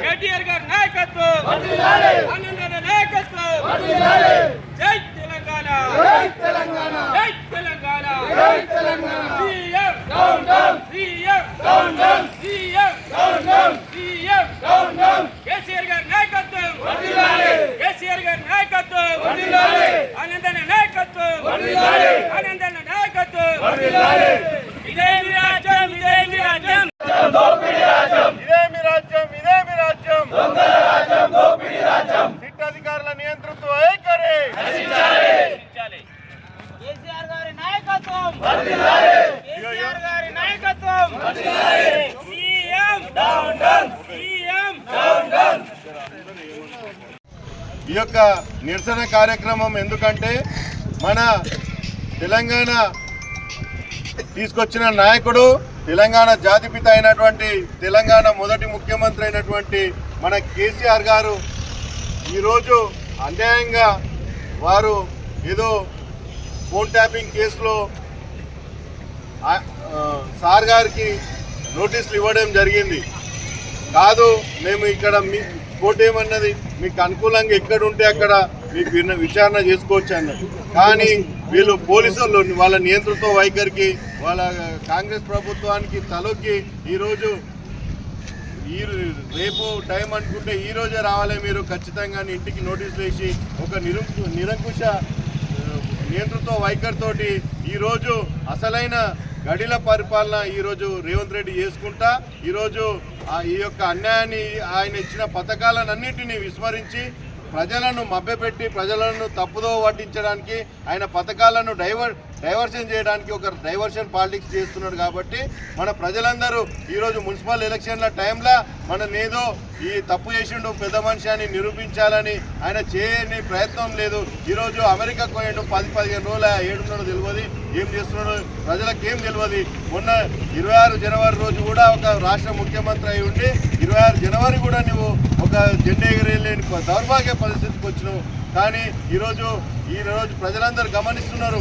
కేటీఆర్ గారి నాయకత్వం, ఆనందన నాయకత్వం, జై తెలంగాణ, జై Telangana, CM down down, CM down down, CM down down, CM down down, KCR గారి నాయకత్వం, కేసీఆర్ గారి నాయకత్వం, ఆనందన నాయకత్వం, ఆనందన నాయకత్వం, ఇదే మీ రాజ్యం, ఇదే మీ రాజ్యం, దోపిడీ రాజ్యం, ఇదే మీ రాజ్యం, ఇదే మీ రాజ్యం, దొంగల రాజ్యం, దోపిడీ రాజ్యం, సిట్ అధికారుల నియంతృత్వ వైఖరి నశించాలి. కేసీఆర్ గారి నాయకత్వం వర్ధిల్లాలి, కేసీఆర్ గారి నాయకత్వం వర్ధిల్లాలి, CM down down, CM down down. ఈ యొక్క నిరసన కార్యక్రమం ఎందుకంటే మన తెలంగాణ తీసుకొచ్చిన నాయకుడు, తెలంగాణ జాతిపిత అయినటువంటి, తెలంగాణ మొదటి ముఖ్యమంత్రి అయినటువంటి మన కేసీఆర్ గారు ఈరోజు అన్యాయంగా వారు ఏదో ఫోన్ ట్యాపింగ్ కేసులో సార్ గారికి నోటీసులు ఇవ్వడం జరిగింది. కాదు, మేము ఇక్కడ మీ కోర్టు ఏమన్నది, మీకు అనుకూలంగా ఎక్కడ ఉంటే అక్కడ మీకు విచారణ చేసుకోవచ్చు అన్నది. కానీ వీళ్ళు పోలీసులు వాళ్ళ నియంతృత్వ వైఖరికి, వాళ్ళ కాంగ్రెస్ ప్రభుత్వానికి తలొగ్గి ఈరోజు రేపు టైం అనుకుంటే ఈరోజే రావాలి మీరు ఖచ్చితంగా ఇంటికి నోటీసులు వేసి ఒక నిరంకుశ నియంతృత్వ వైఖరితోటి ఈరోజు అసలైన గడిల పరిపాలన ఈరోజు రేవంత్ రెడ్డి చేసుకుంటా ఈరోజు ఈ యొక్క అన్యాయాన్ని, ఆయన ఇచ్చిన పథకాలన్నింటినీ విస్మరించి ప్రజలను మభ్యపెట్టి ప్రజలను తప్పుదో పట్టించడానికి, ఆయన పథకాలను డైవర్షన్ చేయడానికి ఒక డైవర్షన్ పాలిటిక్స్ చేస్తున్నాడు. కాబట్టి మన ప్రజలందరూ ఈరోజు మున్సిపల్ ఎలక్షన్ల టైంలో మననేదో ఈ తప్పు చేసిండు పెద్ద మనిషి అని నిరూపించాలని ఆయన చేయని ప్రయత్నం లేదు. ఈరోజు అమెరికాకు పోయాడు, 10-15 రోజులు ఏడున్నాడో తెలియదు, ఏం చేస్తున్నాడో ప్రజలకు ఏం తెలియదు. మొన్న 26 జనవరి రోజు కూడా ఒక రాష్ట్ర ముఖ్యమంత్రి అయి ఉండి 26 జనవరి కూడా నువ్వు ఒక జెండా ఎగరేయలేని దౌర్భాగ్య పరిస్థితికి వచ్చినావు. కానీ ఈరోజు ప్రజలందరూ గమనిస్తున్నారు.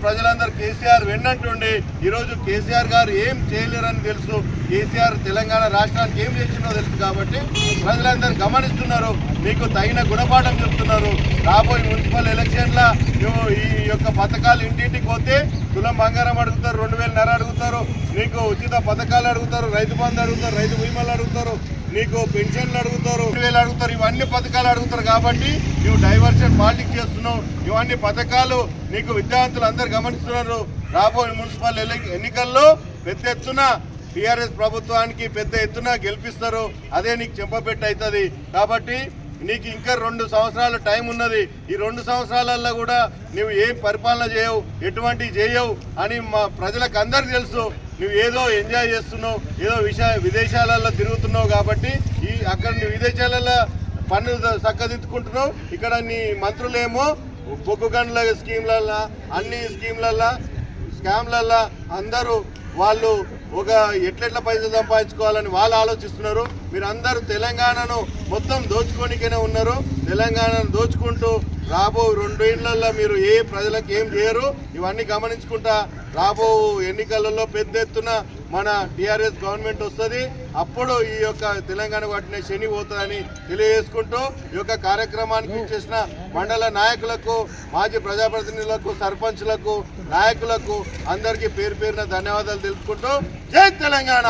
ప్రజలందరూ కేసీఆర్ వెన్నంటుండి ఈరోజు కేసీఆర్ గారు ఏం చేయలేరని తెలుసు, కేసీఆర్ తెలంగాణ రాష్ట్రానికి ఏం చేసిందో తెలుసు. కాబట్టి ప్రజలందరూ గమనిస్తున్నారు, మీకు తగిన గుణపాఠం చెప్తున్నారు. రాబోయే మున్సిపల్ ఎలక్షన్ల నువ్వు ఈ యొక్క పథకాలు ఇంటింటికి పోతే తులం బంగారం అడుగుతారు, 2,000 అడుగుతారు, నీకు ఉచిత పథకాలు అడుగుతారు, రైతు బంధు అడుగుతారు, రైతు బీమాలు అడుగుతారు, నీకు పెన్షన్లు అడుగుతారు, 2,000 అడుగుతారు, ఇవన్నీ పథకాలు అడుగుతారు. కాబట్టి నువ్వు డైవర్షన్ పాలిటిక్స్ చేస్తున్నావు. ఇవన్నీ పథకాలు నీకు విద్యార్థులు అందరు గమనిస్తున్నారు. రాబోయే మున్సిపల్ ఎన్నికల్లో పెద్ద ఎత్తున టీఆర్ఎస్ ప్రభుత్వానికి పెద్ద ఎత్తున గెలిపిస్తారు. అదే నీకు చెంపపెట్టు అవుతుంది. కాబట్టి నీకు ఇంకా 2 సంవత్సరాల టైం ఉన్నది. ఈ 2 సంవత్సరాలలో కూడా నువ్వు ఏం పరిపాలన చేయవు, ఎటువంటివి చేయవు అని మా ప్రజలకు అందరికీ తెలుసు. నువ్వు ఏదో ఎంజాయ్ చేస్తున్నావు, ఏదో విదేశాలలో తిరుగుతున్నావు. కాబట్టి అక్కడ నీ విదేశాలలో పన్ను చక్కదిద్దుకుంటున్నావు. ఇక్కడ నీ మంత్రులేమో బొగ్గు గనుల స్కీమ్లల్లో, అన్ని స్కీమ్లల్లో, స్కామ్లల్లో అందరూ వాళ్ళు ఒక ఎట్లెట్ల పైసలు సంపాదించుకోవాలని వాళ్ళు ఆలోచిస్తున్నారు. మీరు అందరూ తెలంగాణను మొత్తం దోచుకోనికనే ఉన్నారు. తెలంగాణను దోచుకుంటూ రాబో 2 ఏళ్లలో మీరు ఏ ప్రజలకు ఏం చేయరు. ఇవన్నీ గమనించుకుంటా రాబో ఎన్నికలలో పెద్ద ఎత్తున మన టీఆర్ఎస్ గవర్నమెంట్ వస్తుంది. అప్పుడు ఈ యొక్క తెలంగాణ వాటిని శని పోతుందని తెలియజేసుకుంటూ ఈ యొక్క కార్యక్రమానికి చేసిన మండల నాయకులకు, మాజీ ప్రజాప్రతినిధులకు, సర్పంచ్లకు, నాయకులకు అందరికీ పేరు పేరున ధన్యవాదాలు తెలుపుకుంటూ జై తెలంగాణ.